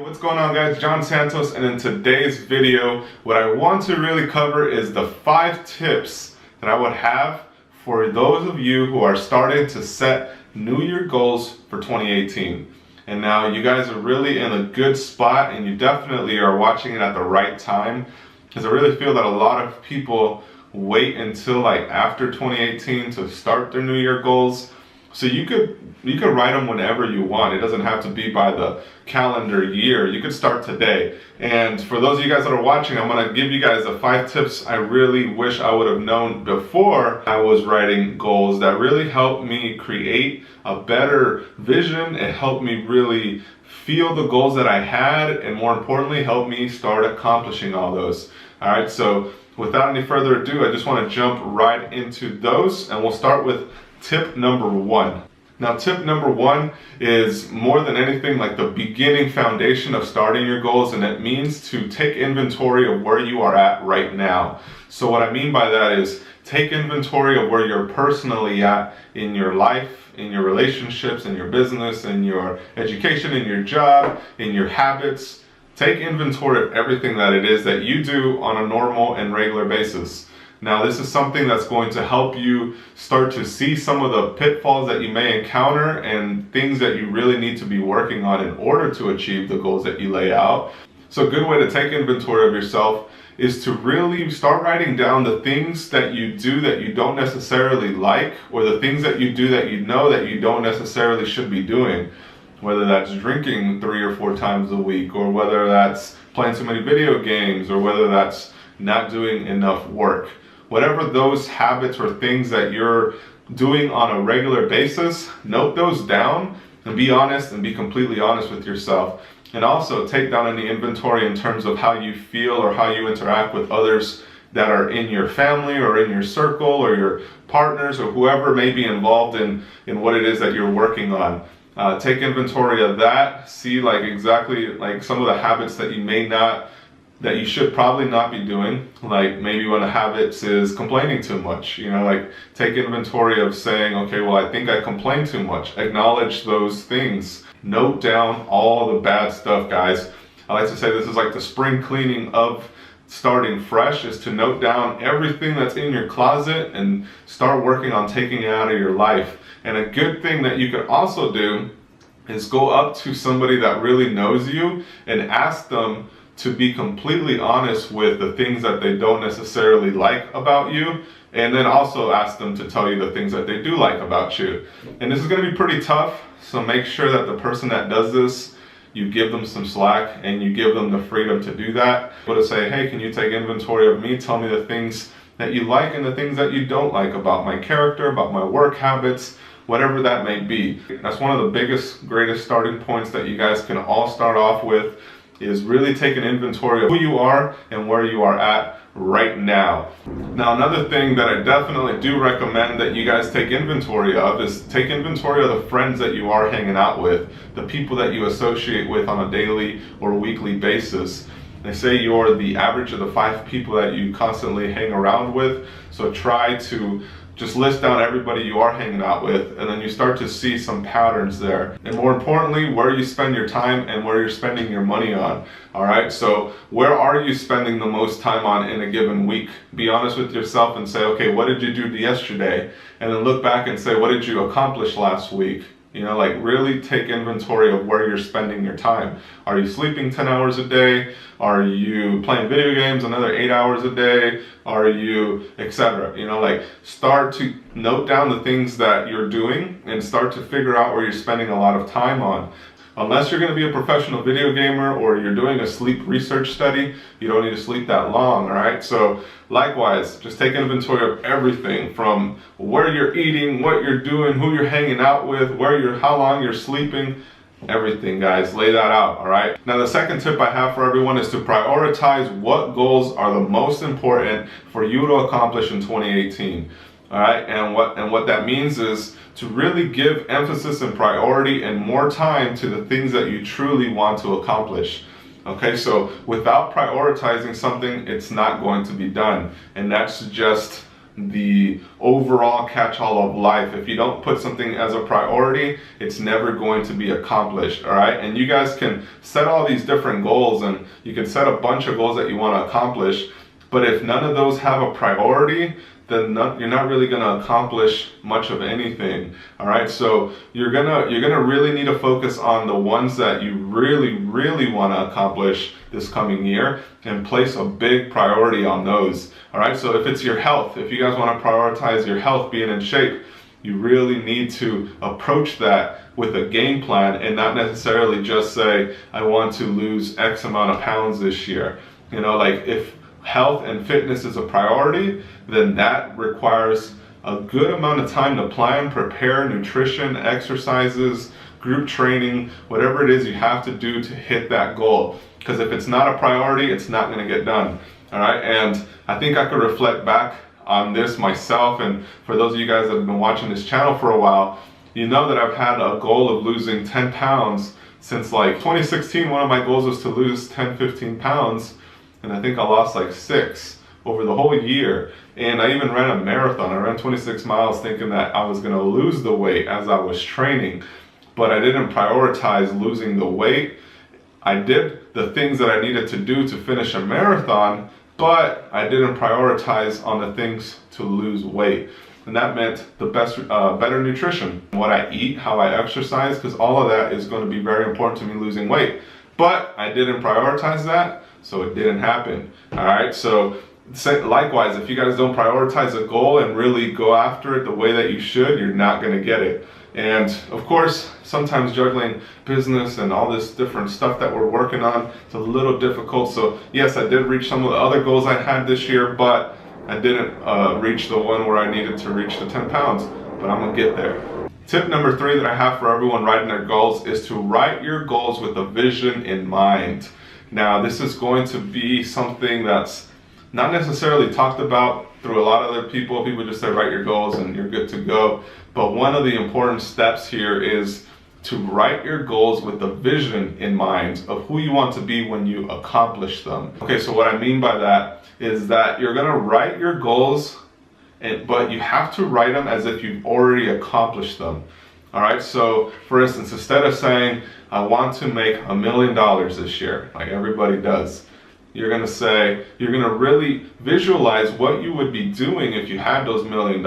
Hey, what's going on, guys? John Santos, and in today's video, what I want to really cover is the 5 tips that I would have for those of you who are starting to set New Year goals for 2018. And now you guys are really in a good spot, and you definitely are watching it at the right time, because I really feel that a lot of people wait until like after 2018 to start their New Year goals. So you could write them whenever you want. It doesn't have to be by the calendar year. You could start today. And for those of you guys that are watching, I'm gonna give you guys the 5 tips I really wish I would have known before I was writing goals that really helped me create a better vision. It helped me really feel the goals that I had, and more importantly, helped me start accomplishing all those. All right, so without any further ado, I just want to jump right into those, and we'll start with tip number 1. Now, tip number 1 is more than anything like the beginning foundation of starting your goals, and it means to take inventory of where you are at right now. So what I mean by that is take inventory of where you're personally at in your life, in your relationships, in your business, in your education, in your job, in your habits. Take inventory of everything that it is that you do on a normal and regular basis. Now, this is something that's going to help you start to see some of the pitfalls that you may encounter and things that you really need to be working on in order to achieve the goals that you lay out. So a good way to take inventory of yourself is to really start writing down the things that you do that you don't necessarily like, or the things that you do that you know that you don't necessarily should be doing. Whether that's drinking 3 or 4 times a week, or whether that's playing too many video games, or whether that's not doing enough work. Whatever those habits or things that you're doing on a regular basis, note those down and be honest and be completely honest with yourself. And also take down any inventory in terms of how you feel or how you interact with others that are in your family or in your circle or your partners or whoever may be involved in what it is that you're working on. Take inventory of that. See like exactly like some of the habits that you should probably not be doing. Like maybe one of the habits is complaining too much. Like take inventory of saying, okay, well, I think I complain too much. Acknowledge those things. Note down all the bad stuff, guys. I like to say this is like the spring cleaning of starting fresh, is to note down everything that's in your closet and start working on taking it out of your life. And a good thing that you could also do is go up to somebody that really knows you and ask them to be completely honest with the things that they don't necessarily like about you, and then also ask them to tell you the things that they do like about you. And this is going to be pretty tough, so make sure that the person that does this, you give them some slack and you give them the freedom to do that. But to say, hey, can you take inventory of me? Tell me the things that you like and the things that you don't like about my character, about my work habits, whatever that may be. That's one of the biggest, greatest starting points that you guys can all start off with, is really take an inventory of who you are and where you are at right now. Now, another thing that I definitely do recommend that you guys take inventory of is take inventory of the friends that you are hanging out with, the people that you associate with on a daily or weekly basis. They say you're the average of the 5 people that you constantly hang around with, so try to just list down everybody you are hanging out with, and then you start to see some patterns there. And more importantly, where you spend your time and where you're spending your money on. All right, so where are you spending the most time on in a given week? Be honest with yourself and say, okay, what did you do yesterday? And then look back and say, what did you accomplish last week? Like really take inventory of where you're spending your time. Are you sleeping 10 hours a day? Are you playing video games another 8 hours a day? Are you, etc.? Like start to note down the things that you're doing and start to figure out where you're spending a lot of time on. Unless you're going to be a professional video gamer or you're doing a sleep research study, you don't need to sleep that long, all right? So likewise, just take inventory of everything from where you're eating, what you're doing, who you're hanging out with, how long you're sleeping, everything, guys. Lay that out, all right? Now, the second tip I have for everyone is to prioritize what goals are the most important for you to accomplish in 2018. All right, and what that means is to really give emphasis and priority and more time to the things that you truly want to accomplish. Okay, so without prioritizing something, it's not going to be done. And that's just the overall catch-all of life. If you don't put something as a priority, it's never going to be accomplished, all right? And you guys can set all these different goals, and you can set a bunch of goals that you want to accomplish, but if none of those have a priority, then you're not really going to accomplish much of anything, all right? So you're gonna really need to focus on the ones that you really want to accomplish this coming year, and place a big priority on those, all right? So if it's your health, if you guys want to prioritize your health, being in shape, you really need to approach that with a game plan, and not necessarily just say, I want to lose X amount of pounds this year. You know, like, if health and fitness is a priority, then that requires a good amount of time to plan, prepare, nutrition, exercises, group training, whatever it is you have to do to hit that goal. Because if it's not a priority, it's not going to get done, all right? And I think I could reflect back on this myself, and for those of you guys that have been watching this channel for a while, you know that I've had a goal of losing 10 pounds since like 2016. One of my goals was to lose 10-15 pounds, and I think I lost like 6 over the whole year. And I even ran a marathon. I ran 26 miles thinking that I was going to lose the weight as I was training, but I didn't prioritize losing the weight. I did the things that I needed to do to finish a marathon, but I didn't prioritize on the things to lose weight. And that meant the better nutrition, what I eat, how I exercise, because all of that is going to be very important to me losing weight. But I didn't prioritize that, so it didn't happen. All right, so likewise, if you guys don't prioritize a goal and really go after it the way that you should, you're not going to get it. And of course, sometimes juggling business and all this different stuff that we're working on, it's a little difficult. So yes, I did reach some of the other goals I had this year, but I didn't reach the one where I needed to reach the 10 pounds, but I'm gonna get there. Tip number 3 that I have for everyone writing their goals is to write your goals with a vision in mind. Now, this is going to be something that's not necessarily talked about through a lot of other people. People just say write your goals and you're good to go. But one of the important steps here is to write your goals with a vision in mind of who you want to be when you accomplish them. Okay, so what I mean by that is that you're gonna write your goals, but you have to write them as if you've already accomplished them. All right, so for instance, instead of saying, I want to make $1 million this year, like everybody does, you're gonna really visualize what you would be doing if you had those $1 million.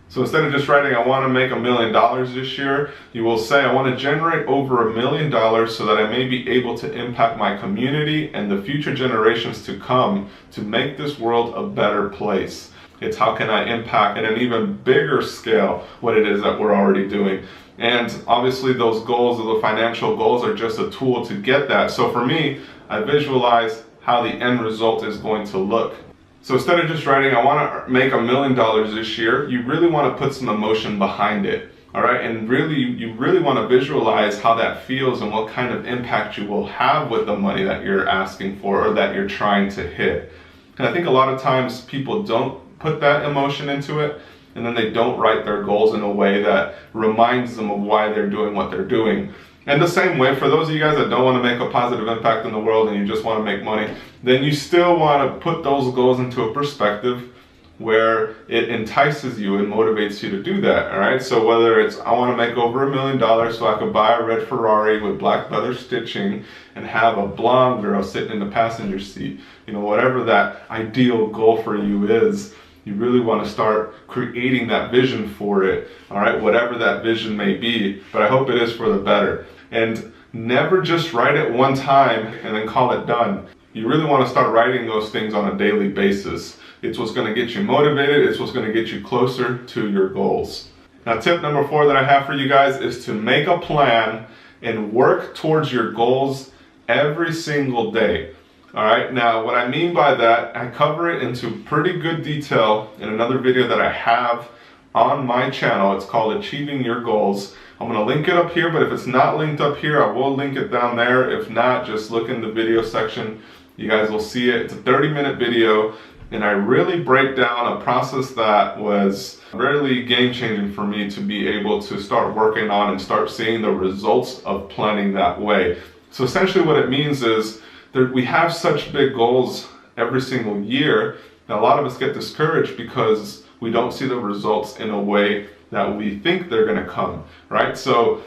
So instead of just writing, I want to make $1 million this year, you will say, I want to generate over $1 million so that I may be able to impact my community and the future generations to come to make this world a better place. It's how can I impact at an even bigger scale what it is that we're already doing. And obviously those goals, or the financial goals, are just a tool to get that. So for me, I visualize how the end result is going to look. So instead of just writing, I want to make $1 million this year, you really want to put some emotion behind it, all right? And you really want to visualize how that feels and what kind of impact you will have with the money that you're asking for or that you're trying to hit. And I think a lot of times people don't put that emotion into it, and then they don't write their goals in a way that reminds them of why they're doing what they're doing. And the same way, for those of you guys that don't want to make a positive impact in the world and you just want to make money, then you still want to put those goals into a perspective where it entices you and motivates you to do that, all right? So whether it's, I want to make over $1 million so I could buy a red Ferrari with black leather stitching and have a blonde girl sitting in the passenger seat, you know, whatever that ideal goal for you is, you really want to start creating that vision for it, all right? Whatever that vision may be, but I hope it is for the better. And never just write it one time and then call it done. You really want to start writing those things on a daily basis. It's what's going to get you motivated. It's what's going to get you closer to your goals. Now, tip number 4 that I have for you guys is to make a plan and work towards your goals every single day. All right, now what I mean by that, I cover it into pretty good detail in another video that I have on my channel. It's called Achieving Your Goals. I'm going to link it up here, but if it's not linked up here, I will link it down there. If not, just look in the video section. You guys will see it. It's a 30-minute video, and I really break down a process that was really game-changing for me to be able to start working on and start seeing the results of planning that way. So essentially what it means is that we have such big goals every single year that a lot of us get discouraged because we don't see the results in a way that we think they're going to come, right? So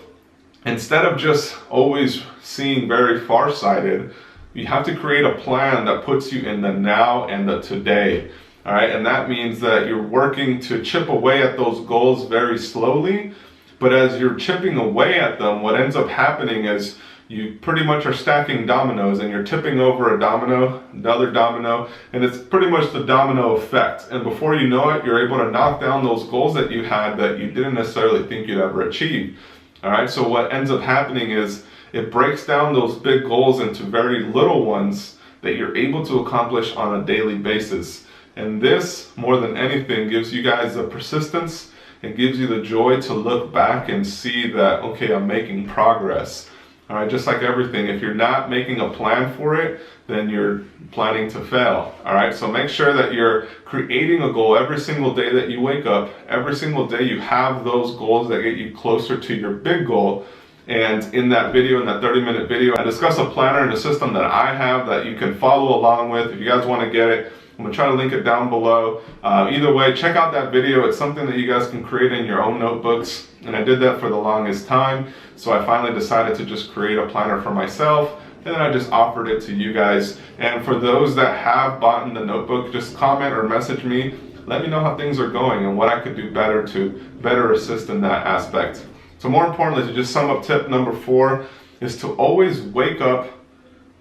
instead of just always seeing very far-sighted, you have to create a plan that puts you in the now and the today. All right, and that means that you're working to chip away at those goals very slowly, but as you're chipping away at them, what ends up happening is you pretty much are stacking dominoes, and you're tipping over a domino, another domino, and it's pretty much the domino effect. And before you know it, you're able to knock down those goals that you had that you didn't necessarily think you'd ever achieve. All right, so what ends up happening is it breaks down those big goals into very little ones that you're able to accomplish on a daily basis. And this, more than anything, gives you guys the persistence. It gives you the joy to look back and see that, okay, I'm making progress. All right, just like everything, if you're not making a plan for it, then you're planning to fail. All right, so make sure that you're creating a goal every single day that you wake up. Every single day you have those goals that get you closer to your big goal. And in that video, in that 30-minute video, I discuss a planner and a system that I have that you can follow along with. If you guys want to get it, I'm going to try to link it down below. Either way, check out that video. It's something that you guys can create in your own notebooks. And I did that for the longest time. So I finally decided to just create a planner for myself. And then I just offered it to you guys. And for those that have bought in the notebook, just comment or message me. Let me know how things are going and what I could do better to better assist in that aspect. So more importantly, to just sum up tip number 4 is to always wake up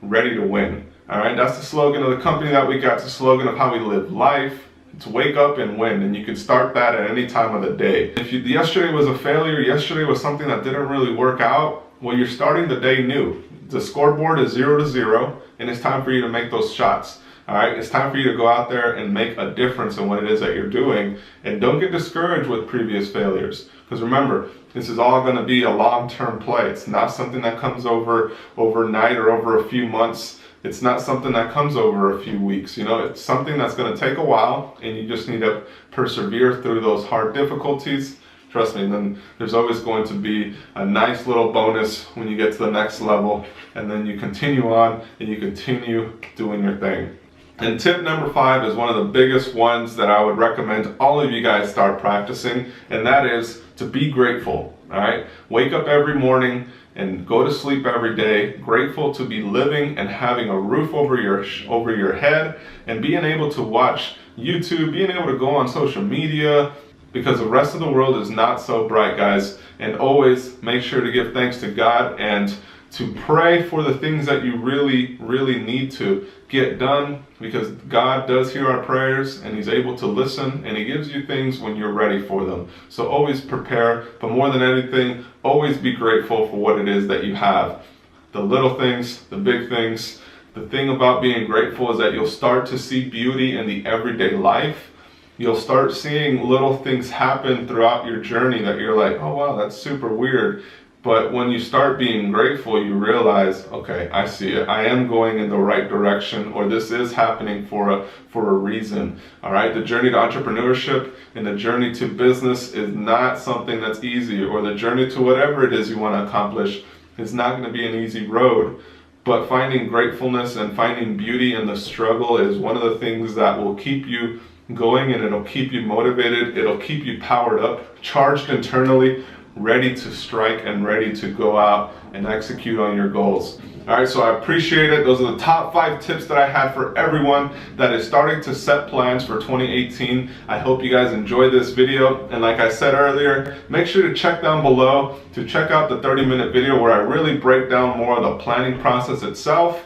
ready to win. All right, that's the slogan of the company that we got. It's the slogan of how we live life. It's wake up and win, and you can start that at any time of the day. If yesterday was a failure, yesterday was something that didn't really work out, well, you're starting the day new. The scoreboard is 0-0, and it's time for you to make those shots. All right, it's time for you to go out there and make a difference in what it is that you're doing, and don't get discouraged with previous failures. Because remember, this is all going to be a long-term play. It's not something that comes overnight or over a few months. It's not something that comes over a few weeks. You know, it's something that's going to take a while, and you just need to persevere through those hard difficulties. Trust me, then there's always going to be a nice little bonus when you get to the next level, and then you continue on and you continue doing your thing. And tip number 5 is one of the biggest ones that I would recommend all of you guys start practicing, and that is to be grateful. All right, wake up every morning and go to sleep every day grateful to be living and having a roof over your head, and being able to watch YouTube, being able to go on social media, because the rest of the world is not so bright, guys. And always make sure to give thanks to God and to pray for the things that you really need to get done, because God does hear our prayers and He's able to listen, and He gives you things when you're ready for them. So always prepare, but more than anything, always be grateful for what it is that you have. The little things, the big things. The thing about being grateful is that you'll start to see beauty in the everyday life. You'll start seeing little things happen throughout your journey that you're like, oh wow, that's super weird. But when you start being grateful, you realize, okay, I see it. I am going in the right direction, or this is happening for a reason. All right, the journey to entrepreneurship and the journey to business is not something that's easy, or the journey to whatever it is you want to accomplish is not going to be an easy road. But finding gratefulness and finding beauty in the struggle is one of the things that will keep you going, and it'll keep you motivated. It'll keep you powered up, charged internally, ready to strike and ready to go out and execute on your goals. All right, so I appreciate it. Those are the top 5 tips that I had for everyone that is starting to set plans for 2018. I hope you guys enjoyed this video. And like I said earlier, make sure to check down below to check out the 30-minute video where I really break down more of the planning process itself.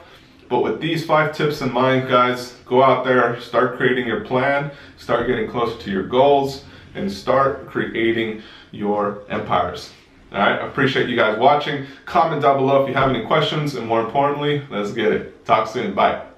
But with these 5 tips in mind, guys, go out there, start creating your plan, start getting closer to your goals, and start creating your empires. All right, I appreciate you guys watching. Comment down below if you have any questions, and more importantly, let's get it. Talk soon. Bye.